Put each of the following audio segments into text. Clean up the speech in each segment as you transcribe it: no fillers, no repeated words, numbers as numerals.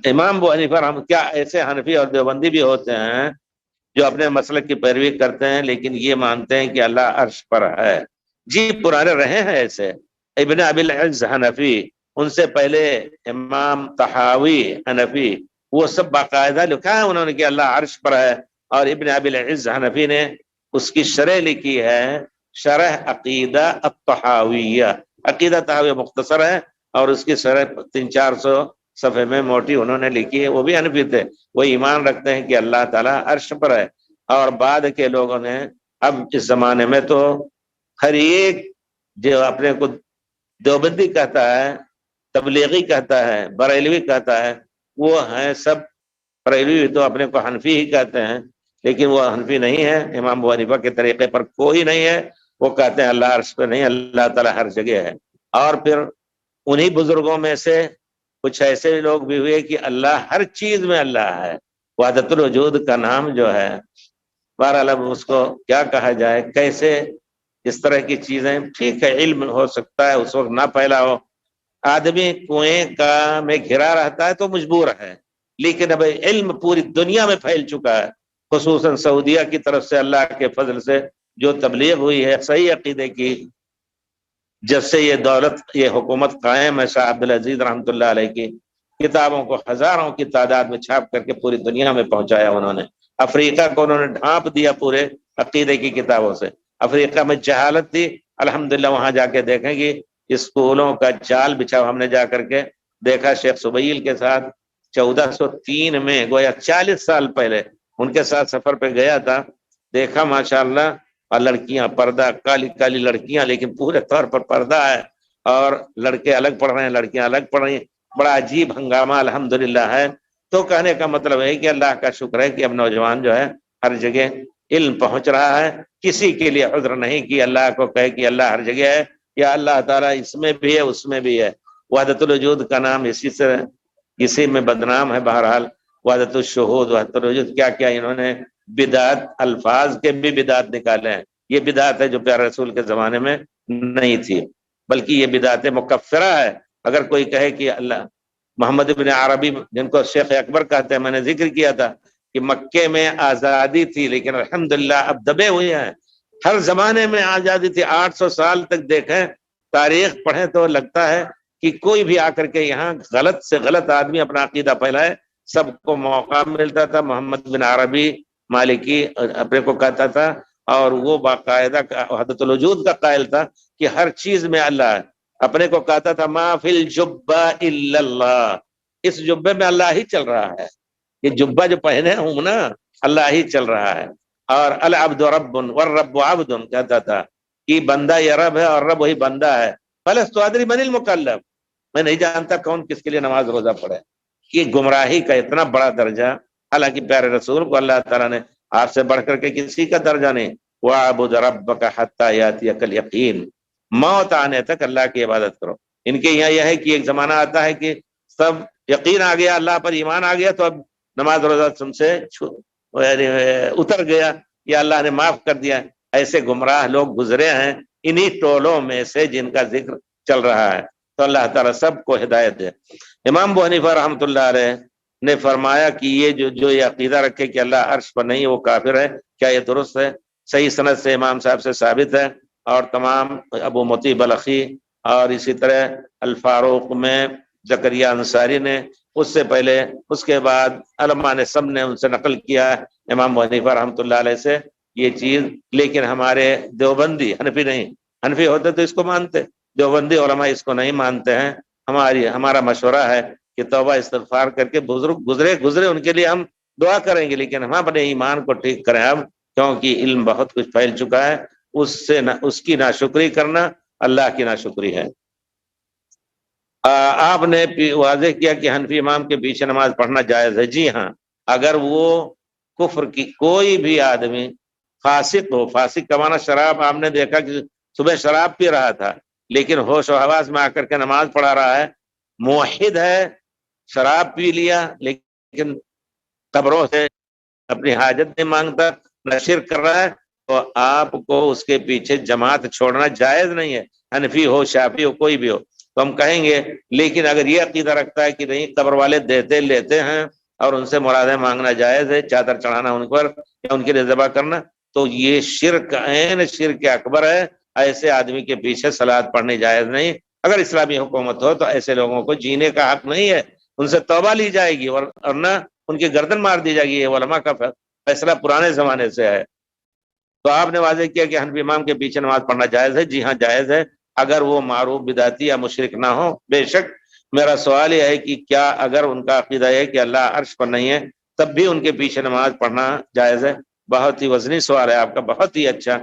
امام ابو حنیفہ رحمۃ، کیا ایسے حنفی اور دیوبندی بھی ہوتے ہیں جو اپنے مسلک کی پیروی کرتے ہیں لیکن یہ مانتے ہیں کہ اللہ عرش پر ہے؟ جی پرانے رہے ہیں ایسے، ابن ابی العز حنفی، ان سے پہلے امام طحاوی حنفی، وہ سب باقاعدہ لکھا ہے انہوں نے کہ اللہ عرش پر ہے۔ اور ابن ابی العز حنفی نے اس کی شرح لکھی ہے، شرح عقیدہ الطحاویہ، عقیدہ طحاویہ مختصر ہے اور اس کی شرح 300-400 صفحے میں موٹی انہوں نے لکھی ہے، وہ بھی حنفی تھے، وہ ایمان رکھتے ہیں کہ اللہ تعالیٰ عرش پر ہے۔ اور بعد کے لوگوں نے، اب اس زمانے میں تو ہر ایک جو اپنے کو دیوبندی کہتا ہے، تبلیغی کہتا ہے، بریلوی کہتا ہے، وہ ہیں سب بریلوی تو اپنے کو حنفی ہی کہتے ہیں، لیکن وہ حنفی نہیں ہے، امام ابو حنیفہ کے طریقے پر کوئی نہیں ہے، وہ کہتے ہیں اللہ عرش پہ نہیں، اللہ تعالیٰ ہر جگہ ہے۔ اور پھر انہی بزرگوں میں سے کچھ ایسے لوگ بھی ہوئے کہ اللہ ہر چیز میں اللہ ہے، وحدت الوجود کا نام جو ہے، بہرحال اب اس کو کیا کہا جائے، کیسے اس طرح کی چیزیں، ٹھیک ہے علم ہو سکتا ہے اس وقت نہ پھیلا ہو، آدمی کنویں کا میں گھرا رہتا ہے تو مجبور ہے، لیکن اب علم پوری دنیا میں پھیل چکا ہے، خصوصاً سعودیہ کی طرف سے اللہ کے فضل سے جو تبلیغ ہوئی ہے صحیح عقیدے کی، جب سے یہ دولت، یہ حکومت قائم ہے، شاہ عبدالعزیز رحمۃ اللہ علیہ کی کتابوں کو ہزاروں کی تعداد میں چھاپ کر کے پوری دنیا میں پہنچایا انہوں نے، افریقہ کو انہوں نے ڈھانپ دیا پورے عقیدے کی کتابوں سے، افریقہ میں جہالت تھی، الحمدللہ وہاں جا کے دیکھیں گی اسکولوں کا جال بچھاؤ، ہم نے جا کر کے دیکھا شیخ سبیل کے ساتھ 1403 میں، گویا 40 سال پہلے ان کے ساتھ سفر پہ گیا تھا، دیکھا ماشاءاللہ، اور لڑکیاں پردہ، کالی کالی لڑکیاں، لیکن پورے طور پر پردہ ہے، اور لڑکے الگ پڑھ رہے ہیں، لڑکیاں الگ پڑھ رہی ہیں، بڑا عجیب ہنگامہ الحمدللہ ہے۔ تو کہنے کا مطلب ہے کہ اللہ کا شکر ہے کہ اب نوجوان جو ہے ہر جگہ علم پہنچ رہا ہے، کسی کے لیے عذر نہیں کہ اللہ کو کہے کہ اللہ ہر جگہ ہے، یا اللہ تعالیٰ اس میں بھی ہے اس میں بھی ہے، وحدت الوجود کا نام اسی میں بدنام ہے۔ بہرحال وحدت الشہود، وحدت الوجود، کیا کیا انہوں نے بدعت، الفاظ کے بھی بدعت نکالے ہیں، یہ بدعت ہے جو پیارے رسول کے زمانے میں نہیں تھی، بلکہ یہ بدعت مکفرہ ہے۔ اگر کوئی کہے کہ اللہ، محمد ابن عربی جن کو شیخ اکبر کہتے ہیں، میں نے ذکر کیا تھا کہ مکے میں آزادی تھی لیکن الحمدللہ اب دبے ہوئے ہیں، ہر زمانے میں آزادی تھی، 800 سال تک دیکھیں تاریخ پڑھیں تو لگتا ہے کہ کوئی بھی آ کر کے یہاں غلط سے غلط آدمی اپنا عقیدہ پھیلائے، سب کو موقع ملتا تھا۔ محمد بن عربی مالکی اپنے کو کہتا تھا، اور وہ باقاعدہ وحدت الوجود کا قائل تھا کہ ہر چیز میں اللہ ہے، اپنے کو کہتا تھا ما فی الجبہ الا اللہ، اس جبے میں اللہ ہی چل رہا ہے، یہ جبہ جو پہنے ہوں نا اللہ ہی چل رہا ہے۔ اور العبد رب والرب عبد کہتا تھا کہ بندہ یہ رب ہے اور رب وہی بندہ ہے، فلست ادری من المکلف، میں نہیں جانتا کون کس کے لیے نماز روزہ پڑھے۔ یہ گمراہی کا اتنا بڑا درجہ، حالانکہ پیارے رسول کو اللہ تعالیٰ نے آپ سے بڑھ کر کے کسی کا درجہ نہیں، وَاعْبُدْ رَبَّكَ حَتَّى يَأْتِيَكَ الْيَقِينُ، موت آنے تک اللہ کی عبادت کرو۔ ان کے یہاں یہ ہے کہ ایک زمانہ آتا ہے کہ سب یقین آ گیا، اللہ پر ایمان آ گیا، تو اب نماز روزہ تم سے اتر گیا یا اللہ نے معاف کر دیا۔ ایسے گمراہ لوگ گزرے ہیں انہی ٹولوں میں سے جن کا ذکر چل رہا ہے، تو اللہ تعالیٰ سب کو ہدایت دے۔ امام ابو حنیفہ رحمۃ اللہ علیہ نے فرمایا کہ یہ جو یہ عقیدہ رکھے کہ اللہ عرش پر نہیں وہ کافر ہے، کیا یہ درست ہے؟ صحیح سند سے امام صاحب سے ثابت ہے، اور تمام ابو مطیع بلخی اور اسی طرح الفاروق میں زکریہ انصاری نے، اس سے پہلے اس کے بعد علماء نے سب نے ان سے نقل کیا ہے امام ابو حنیفہ رحمۃ اللہ علیہ سے یہ چیز۔ لیکن ہمارے دیوبندی، حنفی نہیں، حنفی ہوتے تو اس کو مانتے، دیوبندی علماء اس کو نہیں مانتے ہیں۔ ہمارا مشورہ ہے کہ توبہ استغفار کر کے بزرگ گزرے ان کے لیے ہم دعا کریں گے، لیکن ہم اپنے ایمان کو ٹھیک کریں اب، کیونکہ علم بہت کچھ پھیل چکا ہے، اس کی ناشکری کرنا اللہ کی ناشکری ہے۔ آپ نے واضح کیا کہ حنفی امام کے پیچھے نماز پڑھنا جائز ہے۔ جی ہاں، اگر وہ کفر کی کوئی بھی آدمی فاسق ہو، فاسق کا معنی شراب، آپ نے دیکھا کہ صبح شراب پی رہا تھا لیکن ہوش و حواس میں آ کر کے نماز پڑھا رہا ہے، موحد ہے، شراب پی لیا لیکن قبروں سے اپنی حاجت نہیں مانگتا، نہ شرک کر رہا ہے، تو آپ کو اس کے پیچھے جماعت چھوڑنا جائز نہیں ہے، حنفی ہو، شافعی ہو، کوئی بھی ہو۔ تو ہم کہیں گے لیکن اگر یہ عقیدہ رکھتا ہے کہ نہیں قبر والے دیتے لیتے ہیں اور ان سے مرادیں مانگنا جائز ہے، چادر چڑھانا ان پر یا ان کے لیے ذبح کرنا، تو یہ شرک عین شرک اکبر ہے، ایسے آدمی کے پیچھے صلاۃ پڑھنی جائز نہیں۔ اگر اسلامی حکومت ہو تو ایسے لوگوں کو جینے کا حق نہیں ہے، ان سے توبہ لی جائے گی ورنہ ان کی گردن مار دی جائے گی۔ یہ علماء کا فیصلہ پرانے زمانے سے ہے۔ تو آپ نے واضح کیا کہ حنفی امام کے پیچھے نماز پڑھنا جائز ہے، جی ہاں جائز ہے، اگر وہ معروف بدعتی یا مشرک نہ ہو۔ بے شک میرا سوال یہ ہے کہ کیا اگر ان کا عقیدہ ہے کہ اللہ عرش پر نہیں ہے تب بھی ان کے پیچھے نماز پڑھنا جائز ہے؟ بہت ہی وزنی سوال ہے آپ کا، بہت ہی اچھا۔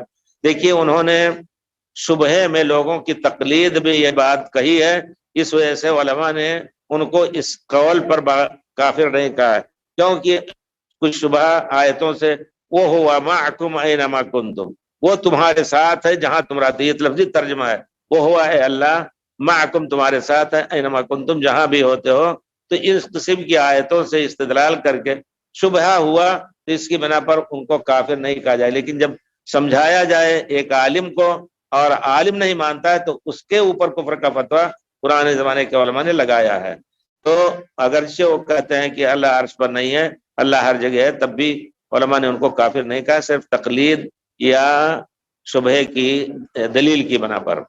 دیکھیے انہوں نے شبہ میں لوگوں کی تقلید میں یہ بات کہی ہے، اس وجہ سے علماء نے ان کو اس قول پر کافر نہیں کہا ہے، کیونکہ کچھ شبہ آیتوں سے وہ ہوا معکم اینما کنتم، وہ تمہارے ساتھ ہے جہاں تم رہتے، یہ لفظی ترجمہ ہے، وہ ہوا ہے اللہ معکم تمہارے ساتھ ہے اینما کنتم جہاں بھی ہوتے ہو۔ تو اس قسم کی آیتوں سے استدلال کر کے شبہ ہوا تو اس کی بنا پر ان کو کافر نہیں کہا جائے، لیکن جب سمجھایا جائے ایک عالم کو اور عالم نہیں مانتا ہے تو اس کے اوپر کفر کا فتویٰ پرانے زمانے کے علماء نے لگایا ہے۔ تو اگرچہ وہ کہتے ہیں کہ اللہ عرش پر نہیں ہے، اللہ ہر جگہ ہے، تب بھی علماء نے ان کو کافر نہیں کہا، صرف تقلید یا شبہ کی دلیل کی بنا پر۔